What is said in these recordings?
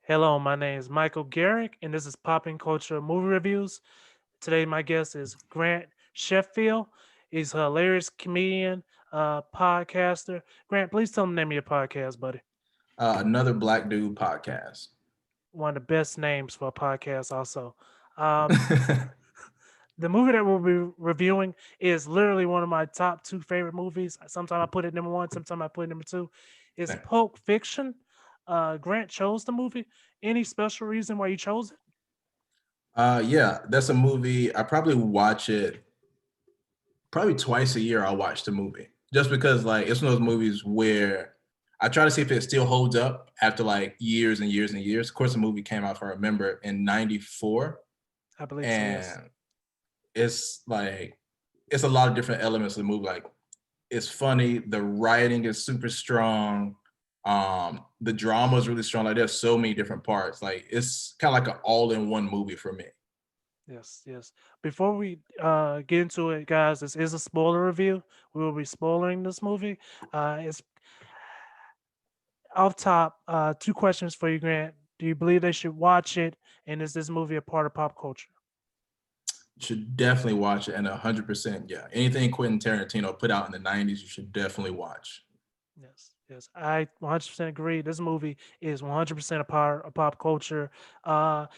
Hello, my name is Michael Garrick, and this is Popping Culture Movie Reviews. Today, my guest is Grant Sheffield. He's a hilarious comedian, podcaster. Grant, please tell them the name of your podcast, buddy. Another Black Dude podcast. One of the best names for a podcast, also. Um, the movie that we'll be reviewing is literally one of my top two favorite movies. Sometimes I put it number one, sometimes I put it number two. It's Pulp Fiction. Grant chose the movie. Any special reason why you chose it? Yeah, that's a movie. I probably watch it probably twice a year. I'll watch the movie just because like it's one of those movies where I try to see if it still holds up after like years and years and years. Of course, the movie came out, if I remember, in '94, I believe so, yes. and it's like it's a lot of different elements of the movie. Like it's funny, the writing is super strong. The drama is really strong. Like there's so many different parts. Like it's kind of like an all-in-one movie for me. Yes, yes. Before we get into it, guys, this is a spoiler review. We will be spoiling this movie. It's off top. Two questions for you, Grant. Do you believe they should watch it? And is this movie a part of pop culture? You should definitely watch it, and 100%, yeah. Anything Quentin Tarantino put out in the '90s, you should definitely watch. Yes, yes. I 100% agree. This movie is 100% a part of pop culture.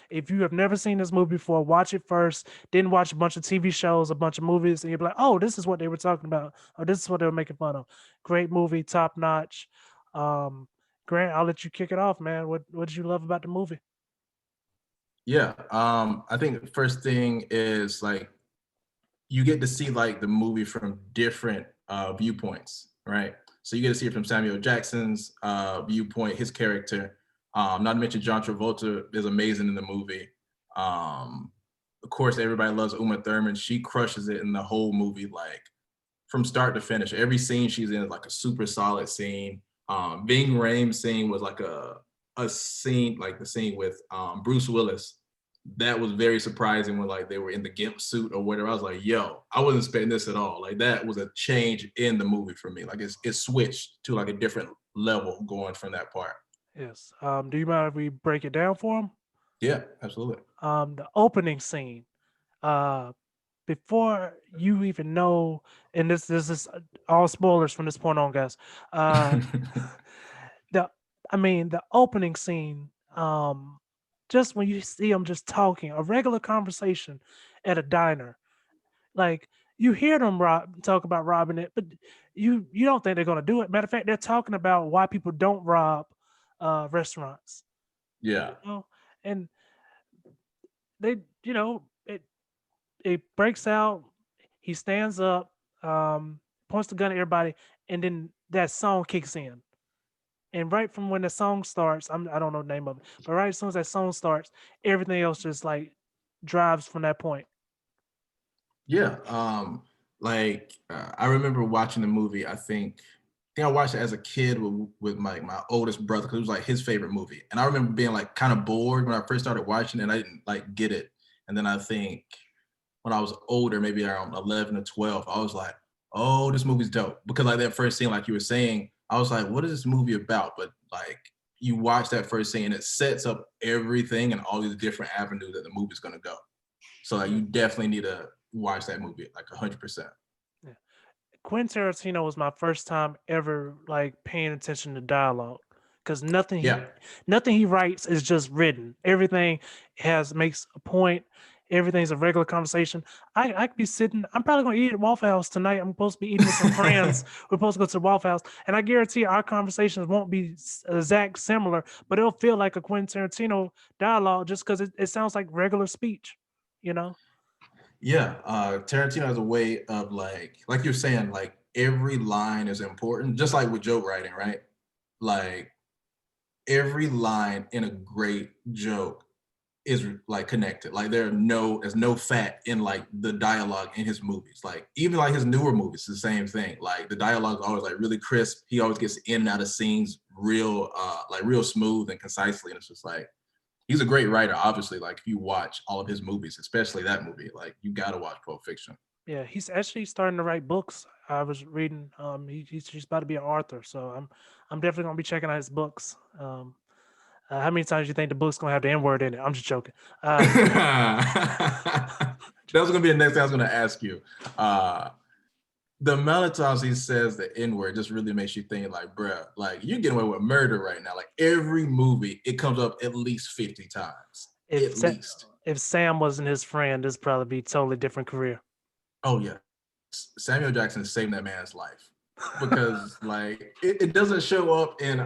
If you have never seen this movie before, watch it first. Then watch a bunch of TV shows, a bunch of movies, and you'll be like, oh, this is what they were talking about. Or this is what they were making fun of. Great movie, top notch. Um, Grant, I'll let you kick it off, man. What did you love about the movie? Yeah, I think the first thing is like you get to see like the movie from different viewpoints, right? So you get to see it from Samuel Jackson's viewpoint, his character. Not to mention John Travolta is amazing in the movie. Of course, everybody loves Uma Thurman. She crushes it in the whole movie, like from start to finish. Every scene she's in is like a super solid scene. Ving Rhames scene was like a scene like the scene with Bruce Willis. That was very surprising when like they were in the gimp suit or whatever. I was like, yo, I wasn't expecting this at all. Like that was a change in the movie for me. Like it switched to like a different level going from that part. Yes. Do you mind if we break it down for him? Yeah, absolutely. The opening scene. Uh, before you even know, and this is all spoilers from this point on, guys. Uh, the the opening scene. Just when you see them just talking, a regular conversation at a diner, like you hear them talk about robbing it, but you don't think they're gonna do it. Matter of fact, they're talking about why people don't rob restaurants. Yeah. You know, and they, it breaks out. He stands up, points the gun at everybody, and then that song kicks in. And right from when the song starts, I don't know the name of it, but right as soon as that song starts, everything else just like drives from that point. Yeah. I remember watching the movie. I think I watched it as a kid with my oldest brother because it was like his favorite movie. And I remember being like kind of bored when I first started watching it and I didn't like get it. And then I think when I was older, maybe around 11 or 12, I was like, oh, this movie's dope. Because like that first scene, like you were saying, I was like, what is this movie about? But like you watch that first scene, it sets up everything and all these different avenues that the movie's gonna go. So like Yeah, you definitely need to watch that movie like 100%. yeah. Quentin Tarantino was my first time ever like paying attention to dialogue because Yeah. nothing he writes is just written. Everything has makes a point. Everything's a regular conversation. I could be sitting. I'm probably gonna eat at Waffle House tonight. I'm supposed to be eating with some friends. We're supposed to go to the Waffle House, and I guarantee our conversations won't be exact similar, but it'll feel like a Quentin Tarantino dialogue just because it sounds like regular speech. You know? Yeah, Tarantino has a way of like you're saying, like every line is important, just like with joke writing, right? Like every line in a great joke is like connected. Like there's no fat in like the dialogue in his movies. Like even like his newer movies, the same thing. Like the dialogue is always like really crisp. He always gets in and out of scenes real like real smooth and concisely. And it's just like he's a great writer, obviously. Like if you watch all of his movies, especially that movie, like you gotta watch Pulp Fiction. Yeah, he's actually starting to write books. I was reading. He's about to be an author, so I'm definitely gonna be checking out his books. How many times do you think the book's gonna have the N word in it? I'm just joking. That was gonna be the next thing I was gonna ask you. The amount of times he says the N word just really makes you think, like, bruh, like you get away with murder right now. Like every movie, it comes up at least 50 times, if at least. if Sam wasn't his friend, this probably be a totally different career. Oh yeah, Samuel Jackson saved that man's life because like it doesn't show up in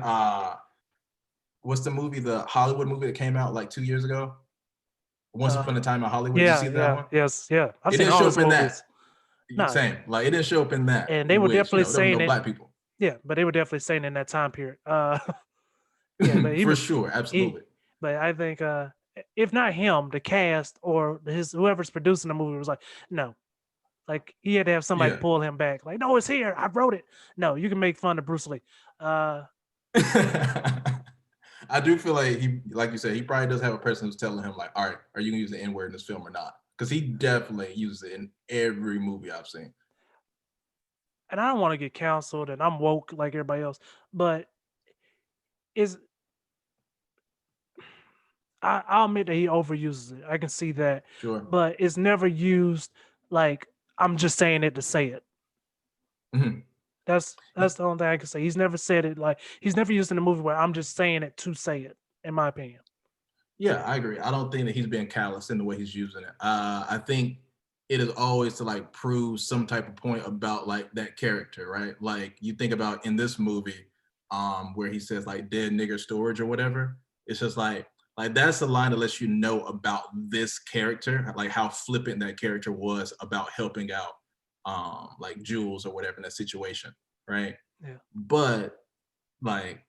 what's the movie, the Hollywood movie that came out like 2 years ago? Once Upon a uh, Time in Hollywood. Did you yeah, see that yeah, one? yes, yeah. I've It seen didn't all show his up in movies. that. No, Same. Like it didn't show up in that, and they were which definitely there was saying no it. black people. Yeah, but they were definitely saying in that time period. Yeah, but For sure, he, absolutely. but I think if not him, the cast or his whoever's producing the movie was like, no, like he had to have somebody Yeah. pull him back. Like, no, it's here. I wrote it. No, you can make fun of Bruce Lee. Uh, I do feel like he, like you said, he probably does have a person who's telling him, like, all right, are you gonna use the N word in this film or not? Because he definitely uses it in every movie I've seen. and I don't want to get counseled, and I'm woke like everybody else, but is I'll admit that he overuses it. I can see that, Sure. but it's never used like I'm just saying it to say it. Mhm. That's the only thing I can say. He's never said it like he's never used in a movie where I'm just saying it to say it, in my opinion. Yeah, I agree. I don't think that he's being callous in the way he's using it. I think it is always to like prove some type of point about like that character, right? Like you think about in this movie, where he says like dead nigger storage or whatever. It's just like that's a line that lets you know about this character, like how flippant that character was about helping out like Jules or whatever in that situation, right? Yeah. But like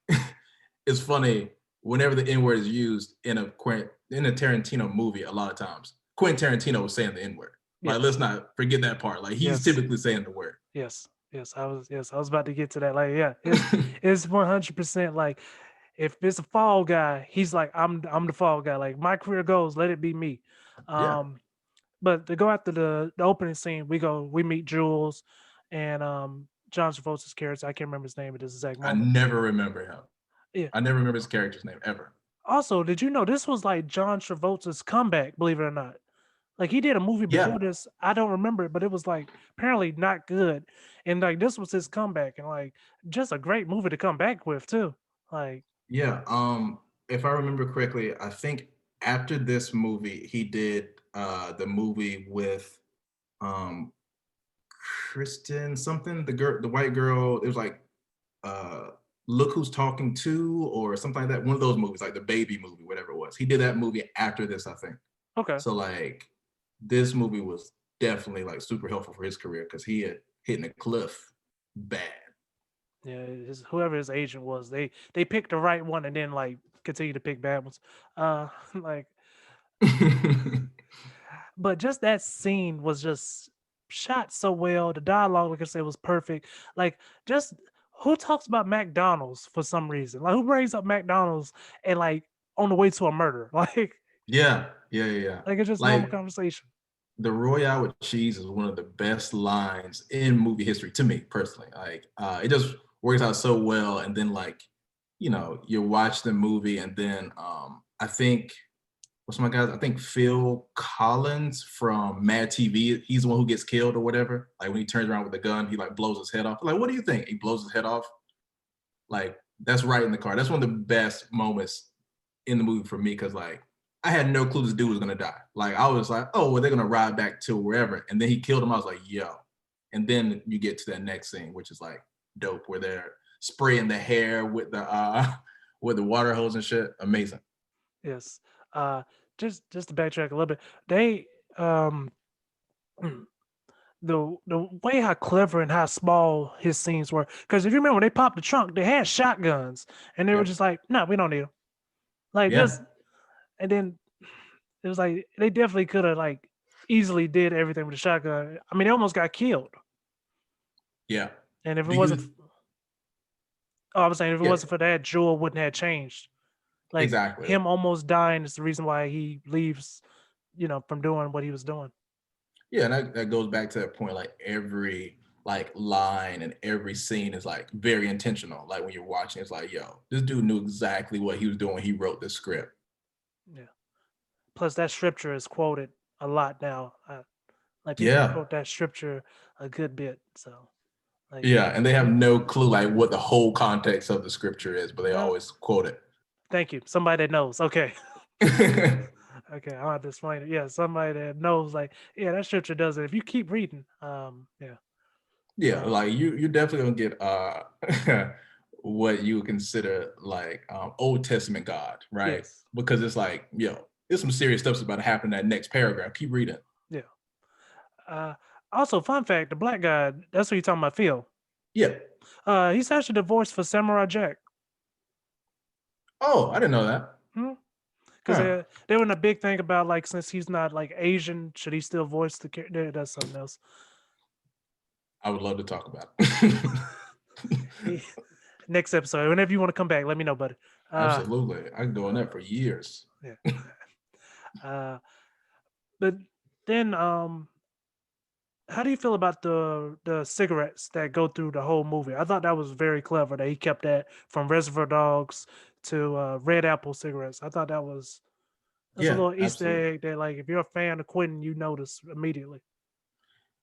it's funny whenever the N word is used in a Tarantino movie. A lot of times, Quentin Tarantino was saying the N word. Like, let's Yes. not forget that part. Like, he's Yes. typically saying the word. Yes. Yes. I was about to get to that. Like, yeah, it's 100% like if it's a fall guy, he's like, I'm the fall guy. Like my career goes, let it be me. Yeah, Um, but to go after the opening scene, we meet Jules and John Travolta's character. I can't remember his name at this exact I moment. never remember him. Yeah. I never remember his character's name ever. Also, did you know this was like John Travolta's comeback, believe it or not? Like he did a movie Yeah, before this. I don't remember it, but it was like apparently not good. And like this was his comeback and like just a great movie to come back with too. Like, yeah. If I remember correctly, I think after this movie, he did the movie with um Kristen something, the white girl. It was like uh Look Who's Talking To or something like that. One of those movies, like the baby movie, whatever it was. He did that movie after this, I think. okay. So like this movie was definitely like super helpful for his career because he had hitting a cliff bad. Yeah, whoever his agent was, they picked the right one and then like continue to pick bad ones. Like but just that scene was just shot so well. The dialogue, like I said, was perfect. Like, just who talks about McDonald's for some reason? Like, who brings up McDonald's and like on the way to a murder? Yeah, yeah, yeah, yeah. Like it's just normal Like conversation. the Royale with cheese is one of the best lines in movie history to me personally. Like it just works out so well. And then like, you watch the movie and then I think what's my guy? I think Phil Collins from Mad TV. He's the one who gets killed or whatever. Like when he turns around with a gun, he like blows his head off. Like, what do you think? He blows his head off. Like that's right in the car. That's one of the best moments in the movie for me because like I had no clue this dude was gonna die. Like I was like, oh, well, they're gonna ride back to wherever, and then he killed him. I was like, yo. And then you get to that next scene, which is like dope, where they're spraying the hair with the with the water hose and shit. Amazing. Yes. Uh, just to backtrack a little bit, they um the way how clever and how small his scenes were. Because if you remember, when they popped the trunk, they had shotguns, and they were Yep. just like, "No, we don't need them." Like Yeah. just, and then it was like they definitely could have like easily did everything with a shotgun. I mean, they almost got killed. Yeah. And if it Do wasn't, you? oh, I was saying if it Yeah. wasn't for that, Jewel wouldn't have changed. Like Exactly. him almost dying is the reason why he leaves, from doing what he was doing. Yeah, and that goes back to that point. Like every like line and every scene is like very intentional. Like when you're watching, it's like, yo, this dude knew exactly what he was doing when he wrote the script. Yeah. Plus, that scripture is quoted a lot now. Like people Yeah. quote that scripture a good bit. So, like, Yeah. And they have no clue like what the whole context of the scripture is, but they uh, always quote it. thank you. Somebody that knows. Okay. Okay, I'll have to explain it. Yeah, somebody that knows, like, yeah, that scripture does it. If you keep reading, yeah, Yeah, um, like you definitely gonna get what you would consider like Old Testament God, right? yes, Because it's like, yo, there's some serious stuff's about to happen in that next paragraph. Keep reading. yeah. Uh, Also, fun fact: the black guy, that's what you're talking about, Phil. Yeah. He's actually divorced for Samurai Jack. Oh, I didn't know that. Because Huh. they were in a big thing about like since he's not like Asian, should he still voice the character? That's something else. I would love to talk about it. He, next episode, whenever you want to come back, let me know, buddy. Uh, Absolutely. I can go on that for years. yeah. Uh, but then, how do you feel about the cigarettes that go through the whole movie? I thought that was very clever that he kept that from Reservoir Dogs to Red Apple cigarettes. I thought that's a Yeah, little absolutely. Easter egg that like if you're a fan of Quentin, you notice immediately.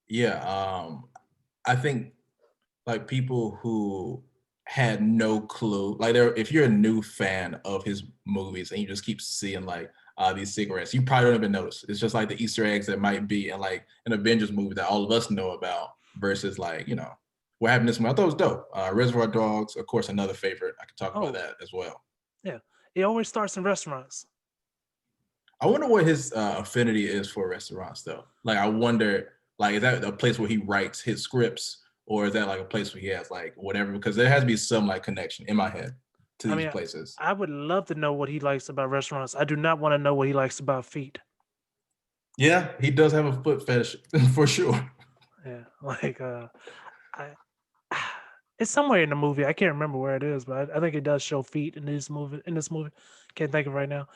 Yeah. I think like people who had no clue, like there, if you're a new fan of his movies and you just keep seeing like these cigarettes, you probably don't even notice. It's just like the Easter eggs that might be in like an Avengers movie that all of us know about versus like, what happened this month. I thought it was dope. Reservoir Dogs, of course, another favorite. I could talk about Oh that as well. yeah, it always starts in restaurants. I wonder what his affinity is for restaurants, though. Like, I wonder, like, is that a place where he writes his scripts, or is that like a place where he has like whatever? Because there has to be some like connection in my head to I these mean, places. I would love to know what he likes about restaurants. I do not want to know what he likes about feet. Yeah, he does have a foot fetish for sure. Yeah, like I it's somewhere in the movie. I can't remember where it is, but I think it does show feet in this movie. In this movie, can't think of it right now.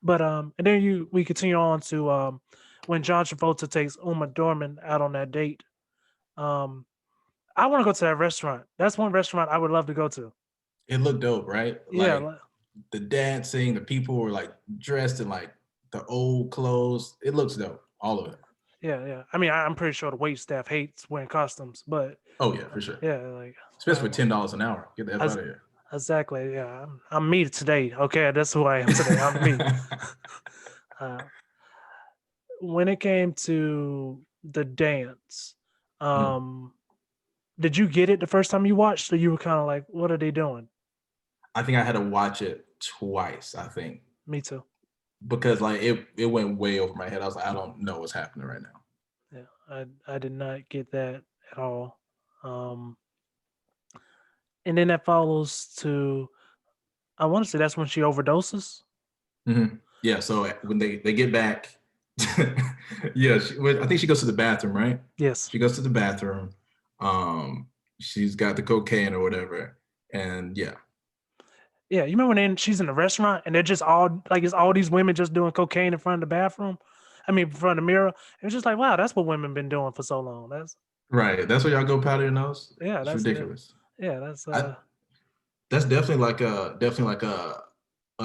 But and then we continue on to when John Travolta takes Uma Thurman out on that date. Um, I want to go to that restaurant. That's one restaurant I would love to go to. It looked dope, right? Yeah, Like the dancing, the people were like dressed in like the old clothes. It looks dope, all of it. yeah, yeah. I mean, I'm pretty sure the wait staff hates wearing costumes, but Oh yeah, for sure. yeah, like Especially for $10 an hour. Get the F as out of here. exactly. Yeah, I'm me today. Okay, that's who I am today. I'm me. uh, when it came to the dance, Mhm. um, did you get it the first time you watched, or you were kind of like, "What are they doing?" I think I had to watch it twice, I think, Me too. because like it went way over my head. I was like, I don't know what's happening right now. Yeah, I did not get that at all. Um, and then that follows to I want to say that's when she overdoses. Yeah, so when they get back, yeah, I think she goes to the bathroom, right? Yes. She goes to the bathroom. Um, she's got the cocaine or whatever, and yeah, Yeah, you remember when she's in the restaurant and they're just all like it's all these women just doing cocaine in front of the bathroom. I mean, in front of the mirror. It's just like, wow, that's what women been doing for so long. That's right. That's where y'all go powder your nose. yeah, It's that's it. ridiculous. Yeah, that's I That's definitely like a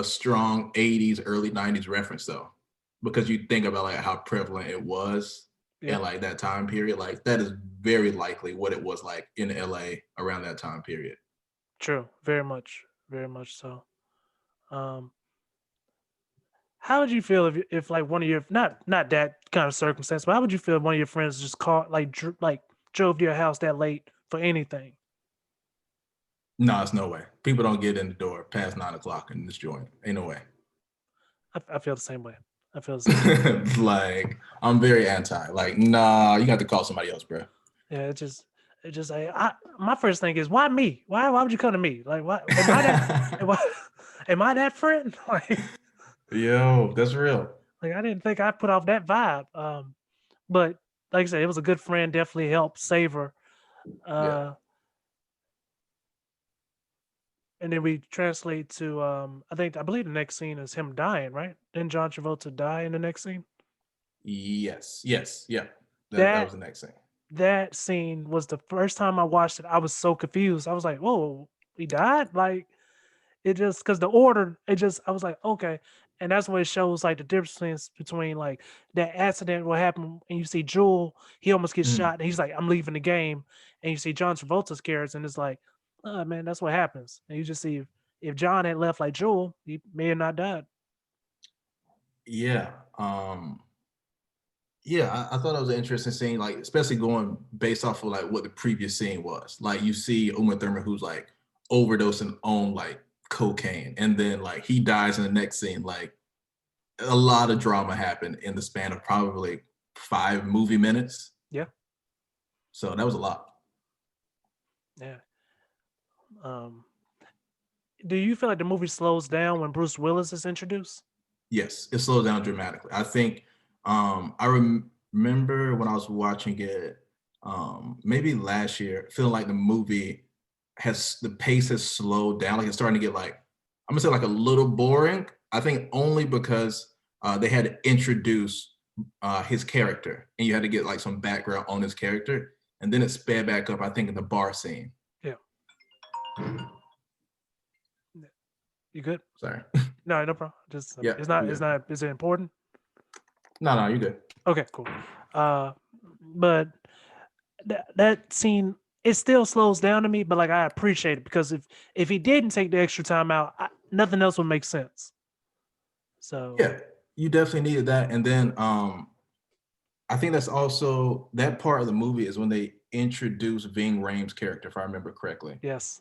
strong '80s, early '90s reference though, because you think about like how prevalent it was yeah, in like that time period. Like that is very likely what it was like in LA around that time period. true. Very much so. Um, how would you feel if like one of your not that kind of circumstance, but how would you feel if one of your friends just caught like like drove to your house that late for anything? No, it's no way. People don't get in the door past 9 o'clock in this joint. Ain't no way. I feel the same way. I feel the same way. Like I'm very anti. Like, nah, you got to call somebody else, bro. Yeah, it just my first thing is why me? Why would you come to me? Like why am I that am I, am I that friend? Yo, that's real. Like I didn't think I put off that vibe. But like I said, it was a good friend, definitely helped save her. Yeah. Uh and then we translate to I believe the next scene is him dying, right? Didn't John Travolta die in the next scene? Yes. Yes. Yeah. That That was the next thing. that scene was the first time I watched it. I was so confused. I was like, "Whoa, he died!" Like it just because the order, it just I was like, "Okay," and that's what it shows like the difference between like that accident what happened, and you see Jewel, he almost gets Mhm. shot, and he's like, "I'm leaving the game," and you see John Travolta's character, and it's like, "Oh man, that's what happens." And you just see if John had left like Jewel, he may have not died. Yeah. Yeah, I thought it was an interesting scene, like especially going based off of like what the previous scene was. Like you see Uma Thurman who's like overdosing on like cocaine, and then like he dies in the next scene. Like a lot of drama happened in the span of probably 5 movie minutes. Yeah, So that was a lot. yeah. Um, do you feel like the movie slows down when Bruce Willis is introduced? Yes, it slows down dramatically. I think I remember when I was watching it maybe last year, feeling like the movie has the pace has slowed down. Like it's starting to get like I'm gonna say like a little boring. I think only because they had to introduce his character and you had to get like some background on his character, and then it sped back up. I think in the bar scene. Yeah. You good? Sorry. No, no problem. Just Yeah, it's not. we It's good. not. Is it important? No, no, you good. Okay, cool. Uh, but that scene it still slows down to me, but like I appreciate it because if he didn't take the extra time out, nothing else would make sense. So Yeah, you definitely needed that. And then I think that's also that part of the movie is when they introduce Ving Rhames' character, if I remember correctly, yes,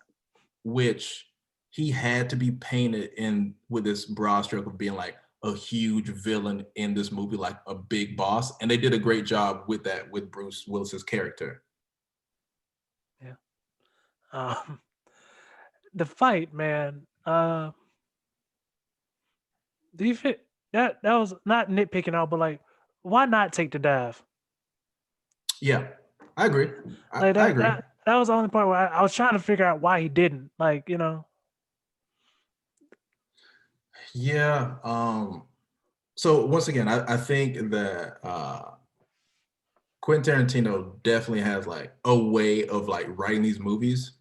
which he had to be painted in with this broad stroke of being like a huge villain in this movie, like a big boss. And they did a great job with that with Bruce Willis's character. yeah. Um, the fight, man. Do you fit that was not nitpicking out, but like, why not take the dive? Yeah, I agree. Like I agree. that was the only part where I was trying to figure out why he didn't. Like, Yeah. So once again, I think that Quentin Tarantino definitely has like a way of like writing these movies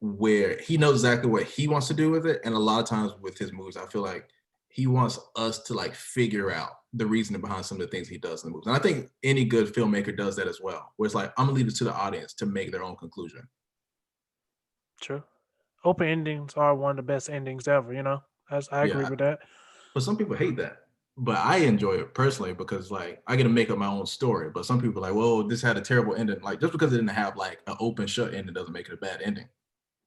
where he knows exactly what he wants to do with it. And a lot of times with his movies, I feel like he wants us to like figure out the reasoning behind some of the things he does in the movies. And I think any good filmmaker does that as well, where it's like, I'm gonna leave it to the audience to make their own conclusion. true. Open endings are one of the best endings ever. I agree Yeah. with that. But some people hate that. But I enjoy it personally because like I get to make up my own story. But some people are like, well, this had a terrible ending. Like just because it didn't have like an open shut ending doesn't make it a bad ending.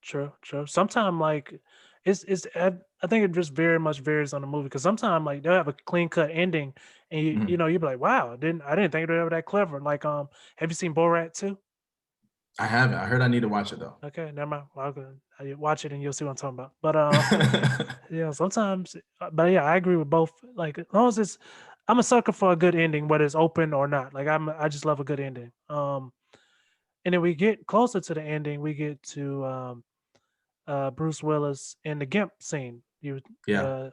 True, true. Sometimes like it's I think it just very much varies on the movie because sometimes like they'll have a clean cut ending and Mhm. you'd be like, wow, I didn't think they were that clever. Like have you seen Borat too? I haven't. I heard I need to watch it though. Okay, never mind. Well, I'll go watch it and you'll see what I'm talking about. But yeah, sometimes but yeah, I agree with both. Like as long as it's I'm a sucker for a good ending, whether it's open or not. Like I just love a good ending. And then we get closer to the ending, we get to Bruce Willis in the Gimp scene. Yeah. Uh,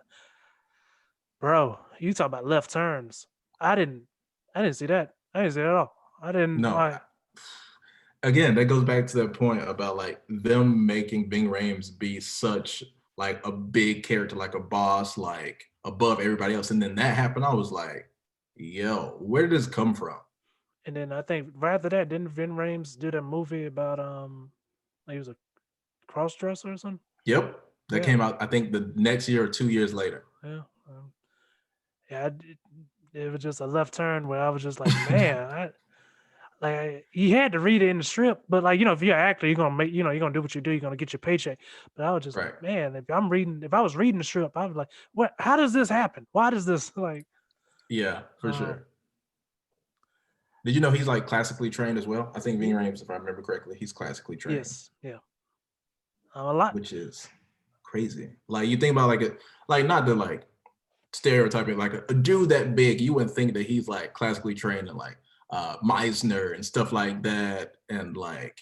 bro, you talk about left turns. I didn't, I didn't see that. I didn't see it at all. I didn't No. like, Again, that goes back to that point about like them making Bing Rames be such like a big character, like a boss, like above everybody else. And then that happened. I was like, yo, where did this come from? and then I think right after that, didn't Vin Rames do that movie about like he was a cross dresser or something? Yep. That Yeah, came out, I think, the next year or 2 years later. yeah, yeah. It was just a left turn where I was just like, man, he had to read it in the script, but like if you're an actor, you're gonna make you're gonna do what you do, you're gonna get your paycheck. But I was just like, Right. man, if I was reading the script, I was like, what? How does this happen? Why does this like? Yeah, for Um, sure. Did you know he's like classically trained as well? I think Ving y- Rhames, if I remember correctly, he's classically trained, yes, yeah, a lot, which is crazy. Like you think about like a like not the like stereotyping like a dude that big, you wouldn't think that he's like classically trained in like Meisner and stuff like that, and like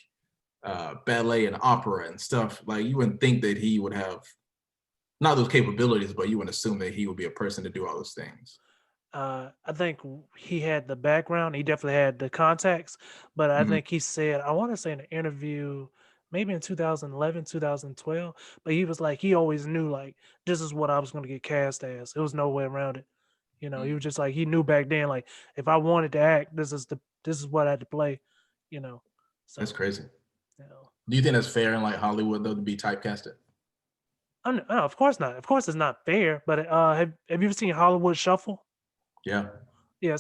ballet and opera and stuff. Like you wouldn't think that he would have not those capabilities, but you wouldn't assume that he would be a person to do all those things. I think he had the background. He definitely had the contacts, but I Mhm. think he said, I want to say in an interview, maybe in 2011, 2012, but he was like, he always knew like this is what I was going to get cast as. There was no way around it. You know, he Mm. was just like he knew back then, like if I wanted to act, this is what I had to play. You know, That's so crazy. you know, Do you think that's fair in like Hollywood though to be typecasted? no, of course not. Of course, it's not fair. But have you ever seen Hollywood Shuffle? Yeah. Yeah,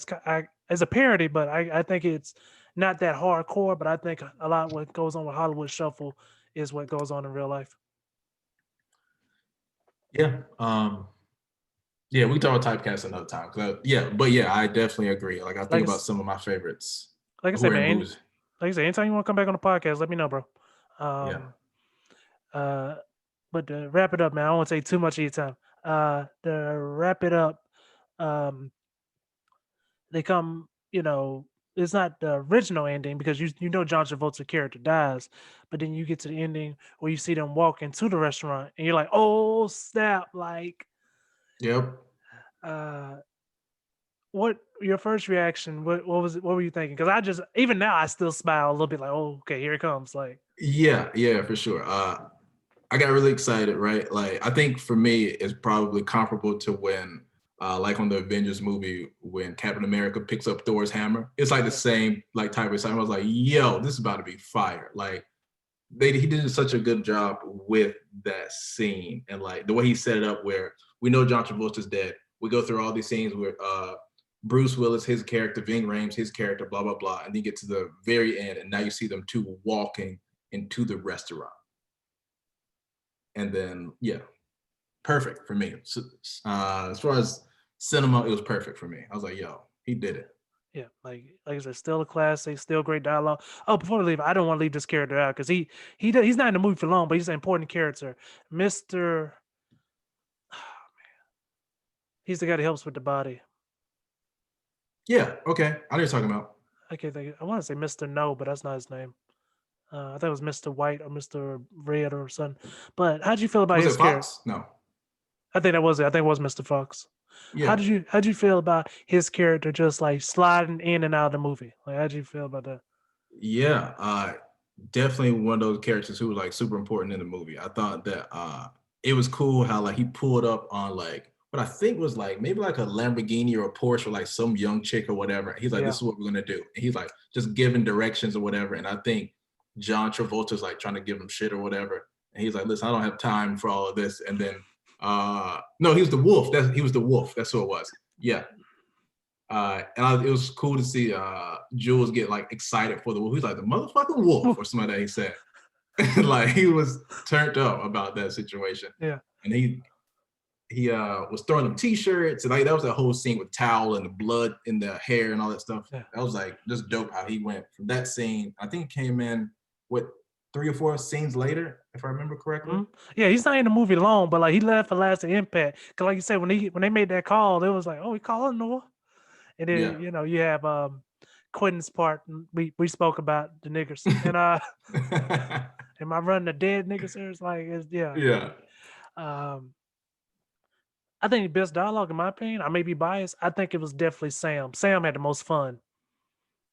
it's a parody, but I think it's not that hardcore. But I think a lot of what goes on with Hollywood Shuffle is what goes on in real life. Yeah. Yeah, we can talk about typecast another time. Yeah, but yeah, I definitely agree. Like I think Like about it's some of my favorites like I who said, are in man. movies. Like I said, anytime you want to come back on the podcast, let me know, bro. Yeah. Um, uh, but to wrap it up, man, I don't want to take too much of your time. To wrap it up, um, they come, it's not the original ending because you know John Travolta's character dies, but then you get to the ending where you see them walk into the restaurant and you're like, oh snap! Like, Yep. uh, what your first reaction? What was it? What were you thinking? Because I just even now I still smile a little bit like, oh, okay, here it comes. Like, Yeah, yeah, for sure. I got really excited, right? Like I think for me, it's probably comparable to when, like on the Avengers movie, when Captain America picks up Thor's hammer. It's like the yeah, same like type of excitement. I was like, yo, this is about to be fire. Like he did such a good job with that scene and like the way he set it up where we know John Travolta's dead. We go through all these scenes where Bruce Willis, his character, Ving Rhames, his character, blah, blah, blah. And then you get to the very end and now you see them two walking into the restaurant. And then, yeah, perfect for me. So, as far as cinema, it was perfect for me. I was like, yo, he did it. yeah. Like I said, still a classic, still great dialogue. Oh, before we leave, I don't want to leave this character out because he's not in the movie for long, but he's an important character, Mister. He's the guy that helps with the body. Yeah, okay. I know what you're talking about. I can't think. I want to say Mister No, but that's not his name. I think it was Mister White or Mister Red or something. But how'd you feel about Was his it character? Fox? No. I think that was it. I think it was Mister Fox. Yeah. How'd you feel about his character just like sliding in and out of the movie? Like how'd you feel about that? Yeah, definitely one of those characters who was like super important in the movie. I thought that it was cool how like he pulled up on like what I think was like maybe like a Lamborghini or a Porsche or like some young chick or whatever. He's like, this Yeah. is what we're gonna do. And he's like just giving directions or whatever. And I think John Travolta's like trying to give him shit or whatever. And he's like, listen, I don't have time for all of this. And then no, he was the wolf. He was the wolf. That's who it was. Yeah. It was cool to see Jules get like excited for the wolf. He's like the motherfucking wolf or something that he said. Like he was turned up about that situation, Yeah. and he was throwing them t-shirts and like that was that whole scene with towel and the blood in the hair and all that stuff. Yeah. That was like just dope how he went from that scene. I think it came in what 3 or 4 scenes later, if I remember correctly. Mhm. Yeah, he's not in the movie long, but like he left a lasting impact. Cause like you said, when they made that call, it was like, oh, he calling Noah. And then Yeah. you have Quentin's part. We spoke about the niggers. And am I running the dead niggas here? It's like yeah. Yeah. Um I think the best dialogue in my opinion, I may be biased. I think it was definitely Sam. Sam had the most fun.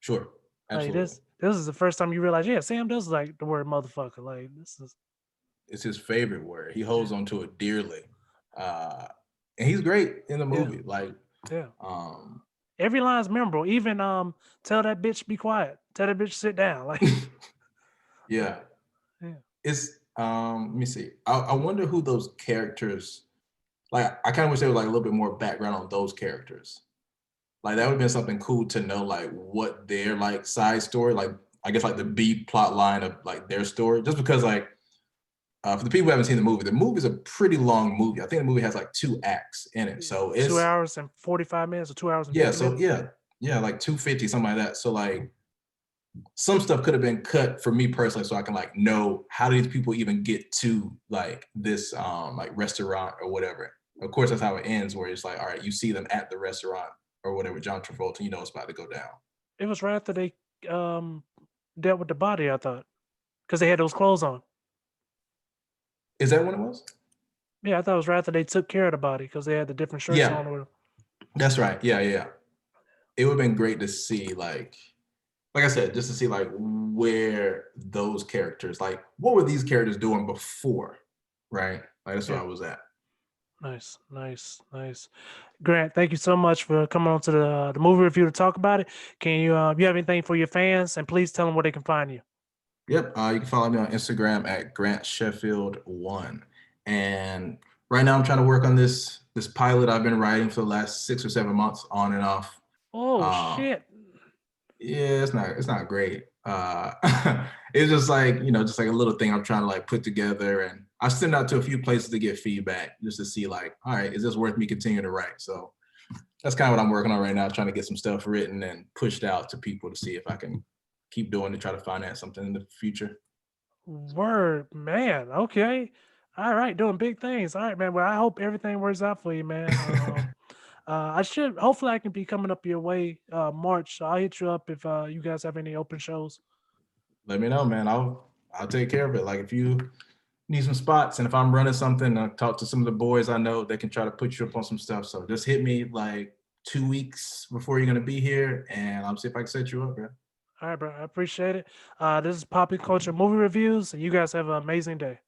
Sure. Like Absolutely. this is the first time you realize, yeah, Sam does like the word motherfucker. Like this is It's his favorite word. He yeah, holds on to it dearly. Uh, and he's great in the yeah, movie. Like, yeah. um, Every line's memorable. Even tell that bitch be quiet. Tell that bitch sit down. Like yeah, yeah. it's let me see. I wonder who those characters like. I kind of wish there was like a little bit more background on those characters. Like that would have been something cool to know, like what their like side story, like I guess like the B plot line of like their story. Just because like for the people who haven't seen the movie is a pretty long movie. I think the movie has like 2 acts in it, Yeah. so 2 hours and 45 minutes or 2 hours and yeah, 50 minutes. yeah, like 250 something like that. So like some stuff could have been cut for me personally, so I can like know how do these people even get to like this like restaurant or whatever. Of course, that's how it ends, where it's like, all right, you see them at the restaurant or whatever, John Travolta, you know it's about to go down. It was right after they um dealt with the body, I thought. Because they had those clothes on. Is that what it was? Yeah, I thought it was right after they took care of the body because they had the different shirts Yeah, on or whatever. That's right. Yeah, yeah. It would have been great to see like I said, just to see like where those characters, like what were these characters doing before, right? Like that's where Yeah. I was at. Nice, nice, nice. Grant, thank you so much for coming on to the movie review to talk about it. Can you have anything for your fans? And please tell them where they can find you. Yep. You can follow me on Instagram at Grant Sheffield one. And right now I'm trying to work on this pilot I've been writing for the last 6 or 7 months on and off. Oh Um, shit. yeah, it's not great. It's just like, just like a little thing I'm trying to like put together, and I send out to a few places to get feedback just to see like, all right, is this worth me continuing to write? So that's kind of what I'm working on right now, trying to get some stuff written and pushed out to people to see if I can keep doing to try to finance something in the future. Word, man. Okay. All right, doing big things. All right, man. Well, I hope everything works out for you, man. I should hopefully I can be coming up your way March. So I'll hit you up if you guys have any open shows. Let me know, man. I'll take care of it. Like if you need some spots, and if I'm running something, I'll talk to some of the boys I know that can try to put you up on some stuff. So just hit me like 2 weeks before you're gonna be here, and I'll see if I can set you up, man. All right, bro. I appreciate it. This is Poppy Culture Movie Reviews, and you guys have an amazing day.